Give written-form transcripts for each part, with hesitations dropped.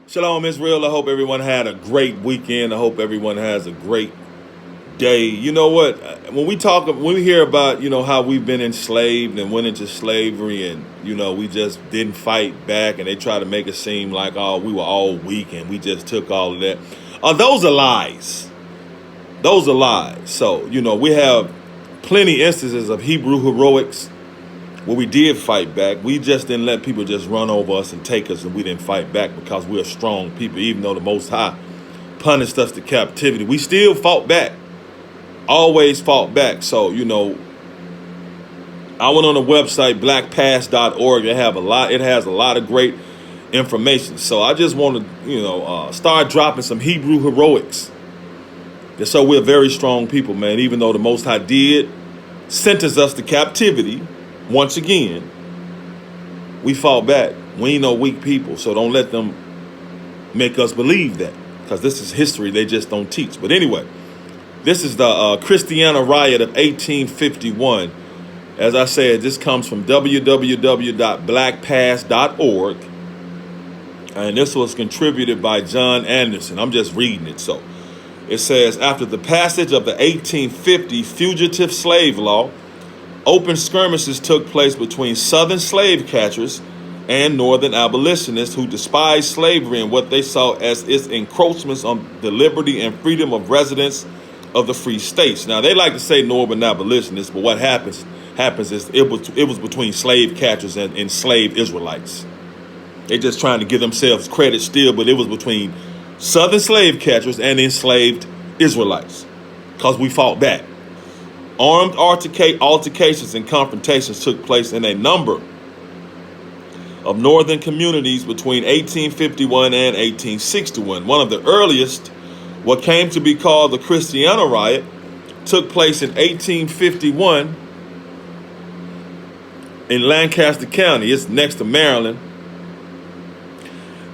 Shalom, Israel. I hope everyone had a great weekend. I hope everyone has a great day. You know what? When we hear about, how we've been enslaved and went into slavery and, we just didn't fight back and they try to make it seem like, oh, we were all weak and we just took all of that. Those are lies. Those are lies. So, we have plenty instances of Hebrew heroics where we did fight back. We just didn't let people just run over us and take us, and we didn't fight back because we're strong people. Even though the Most High punished us to captivity, we still fought back. Always fought back. So, I went on the website blackpast.org. It has a lot of great information. So I just want to, start dropping some Hebrew heroics. And so we're very strong people, man. Even though the Most High did sentence us to captivity, once again, we fought back. We ain't no weak people, so don't let them make us believe that, because this is history they just don't teach. But anyway, this is the Christiana Riot of 1851. As I said, this comes from www.blackpast.org, and this was contributed by John Anderson. I'm just reading it. So it says, after the passage of the 1850 Fugitive Slave Law, open skirmishes took place between Southern slave catchers and Northern abolitionists who despised slavery and what they saw as its encroachments on the liberty and freedom of residents of the free states. Now, they like to say Northern abolitionists, but what happens is it was between slave catchers and enslaved Israelites. They just trying to give themselves credit still, but it was between Southern slave catchers and enslaved Israelites, because we fought back. Armed altercations and confrontations took place in a number of northern communities between 1851 and 1861. One of the earliest, what came to be called the Christiana Riot, took place in 1851 in Lancaster County. It's next to Maryland.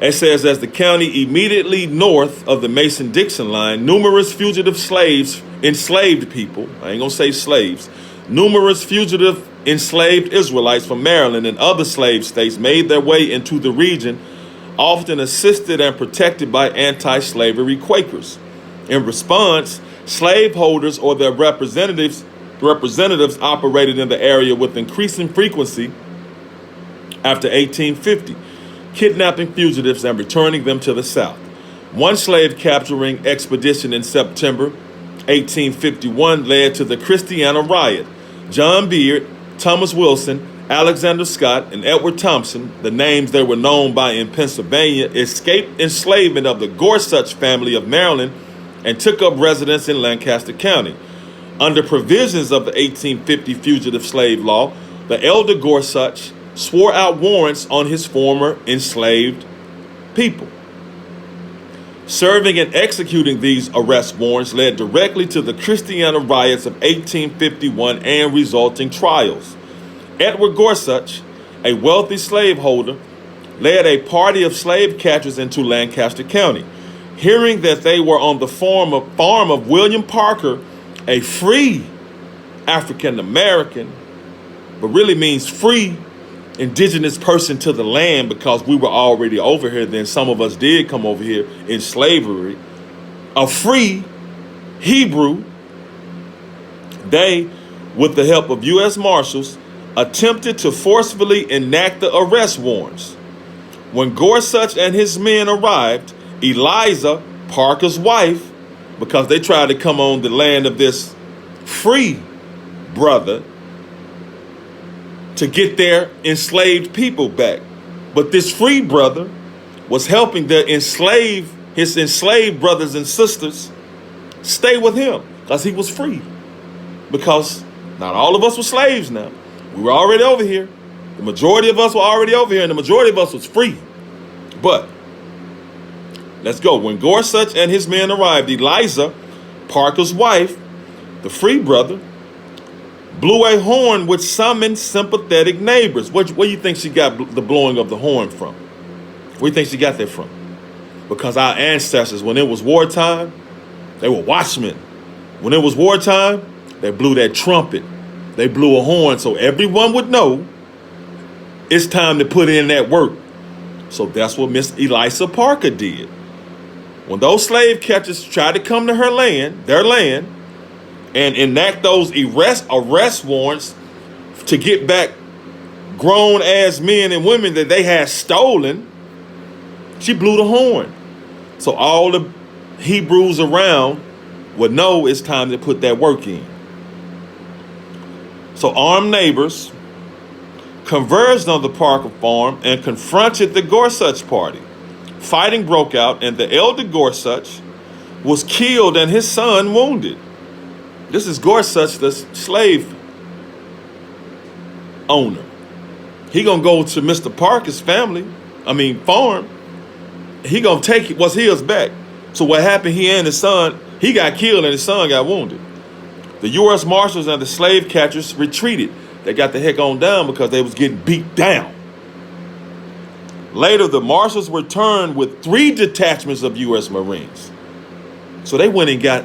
It says, as the county immediately north of the Mason-Dixon line, numerous fugitive enslaved people, I ain't gonna say slaves, numerous fugitive enslaved Israelites from Maryland and other slave states made their way into the region, often assisted and protected by anti-slavery Quakers. In response, slaveholders or their representatives operated in the area with increasing frequency after 1850, kidnapping fugitives and returning them to the South. One slave capturing expedition in September 1851 led to the Christiana Riot. John Beard, Thomas Wilson, Alexander Scott, and Edward Thompson, the names they were known by in Pennsylvania, escaped enslavement of the Gorsuch family of Maryland and took up residence in Lancaster County. Under provisions of the 1850 Fugitive Slave Law, the elder Gorsuch swore out warrants on his former enslaved people. Serving and executing these arrest warrants led directly to the Christiana riots of 1851 and resulting trials. Edward Gorsuch, a wealthy slaveholder, led a party of slave catchers into Lancaster County. Hearing that they were on the farm of William Parker, a free African-American, but really means free indigenous person to the land, because we were already over here. Then some of us did come over here in slavery. A free Hebrew, they, with the help of U.S. Marshals, attempted to forcefully enact the arrest warrants. When Gorsuch and his men arrived, Eliza, Parker's wife, because they tried to come on the land of this free brother to get their enslaved people back. But this free brother was helping his enslaved brothers and sisters stay with him, because he was free. Because not all of us were slaves now. We were already over here. The majority of us were already over here, and the majority of us was free. But let's go. When Gorsuch and his men arrived, Eliza, Parker's wife, the free brother, blew a horn which summoned sympathetic neighbors. Where do you think she got the blowing of the horn from? Where do you think she got that from? Because our ancestors, when it was wartime, they were watchmen. When it was wartime, they blew that trumpet. They blew a horn so everyone would know it's time to put in that work. So that's what Miss Elisa Parker did. When those slave catchers tried to come to their land, and enact those arrest warrants to get back grown-ass men and women that they had stolen, she blew the horn. So all the Hebrews around would know it's time to put that work in. So armed neighbors converged on the Parker farm and confronted the Gorsuch party. Fighting broke out, and the elder Gorsuch was killed and his son wounded. This is Gorsuch, the slave owner. He gonna go to Mr. Parker's farm. He gonna take what's his back. So what happened, he and his son, he got killed and his son got wounded. The U.S. Marshals and the slave catchers retreated. They got the heck on down because they was getting beat down. Later, the Marshals returned with 3 detachments of U.S. Marines. So they went and got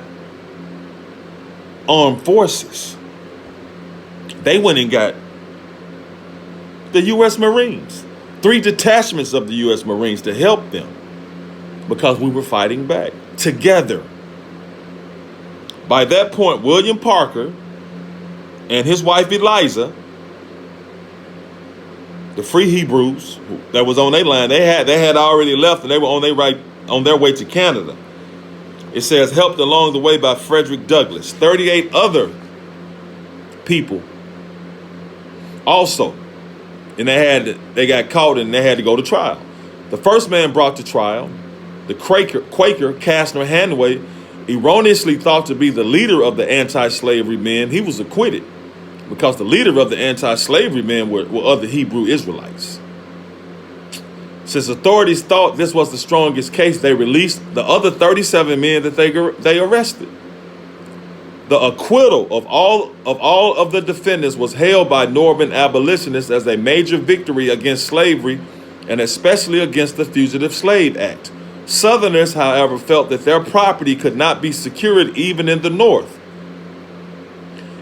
armed forces. They went and got the U.S. Marines. 3 detachments of the U.S. Marines to help them because we were fighting back together. By that point, William Parker and his wife Eliza, the free Hebrews that was on their land, they had already left, and they were on their way to Canada. It says helped along the way by Frederick Douglass. 38 other people also, and they got caught and they had to go to trial. The first man brought to trial, the Quaker Castner Hanway, erroneously thought to be the leader of the anti-slavery men. He was acquitted because the leader of the anti-slavery men were other Hebrew Israelites. Since authorities thought this was the strongest case, they released the other 37 men that they arrested. The acquittal of all of the defendants was hailed by Northern abolitionists as a major victory against slavery, and especially against the Fugitive Slave Act. Southerners, however, felt that their property could not be secured even in the North.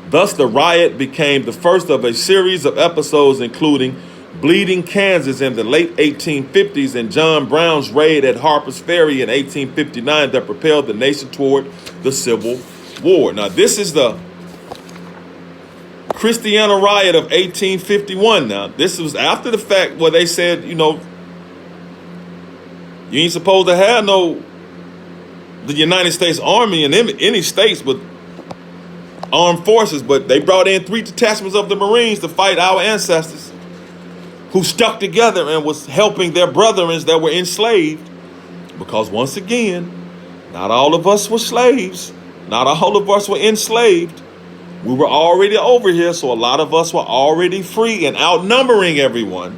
Thus, the riot became the first of a series of episodes, including Bleeding Kansas in the late 1850s and John Brown's raid at Harper's Ferry in 1859 that propelled the nation toward the Civil War. Now, this is the Christiana riot of 1851. Now, this was after the fact where they said, you ain't supposed to have the United States Army in any states with armed forces, but they brought in 3 detachments of the Marines to fight our ancestors who stuck together and was helping their brethren that were enslaved. Because once again, not all of us were slaves. Not all of us were enslaved. We were already over here, so a lot of us were already free and outnumbering everyone.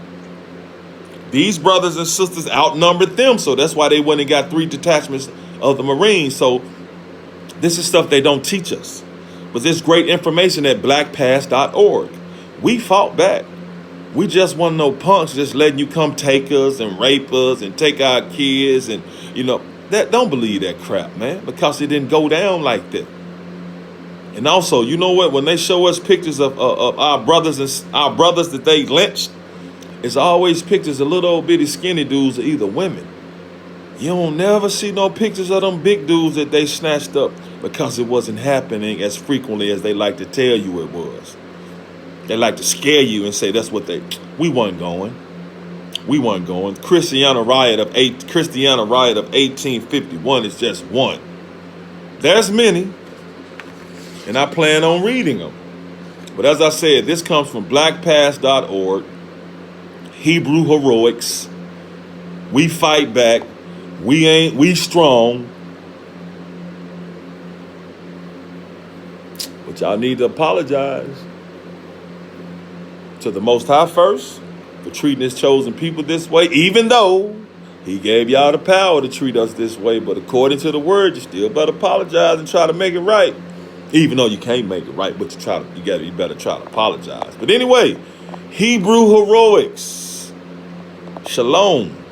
These brothers and sisters outnumbered them, so that's why they went and got 3 detachments of the Marines. So this is stuff they don't teach us. But there's great information at blackpast.org. We fought back. We just want no punks just letting you come take us and rape us and take our kids and, that don't believe that crap, man, because it didn't go down like that. And also, you know what? When they show us pictures of our brothers that they lynched, it's always pictures of little old bitty skinny dudes or either women. You don't never see no pictures of them big dudes that they snatched up because it wasn't happening as frequently as they like to tell you it was. They like to scare you and say that's what we weren't going. We weren't going. Christiana riot of 1851 is just one. There's many, and I plan on reading them. But as I said, this comes from blackpast.org. Hebrew heroics. We fight back. We strong. But y'all need to apologize to the Most High first for treating his chosen people this way, even though he gave y'all the power to treat us this way. But according to the word, you still better apologize and try to make it right. Even though you can't make it right, but you better try to apologize. But anyway, Hebrew heroics. Shalom.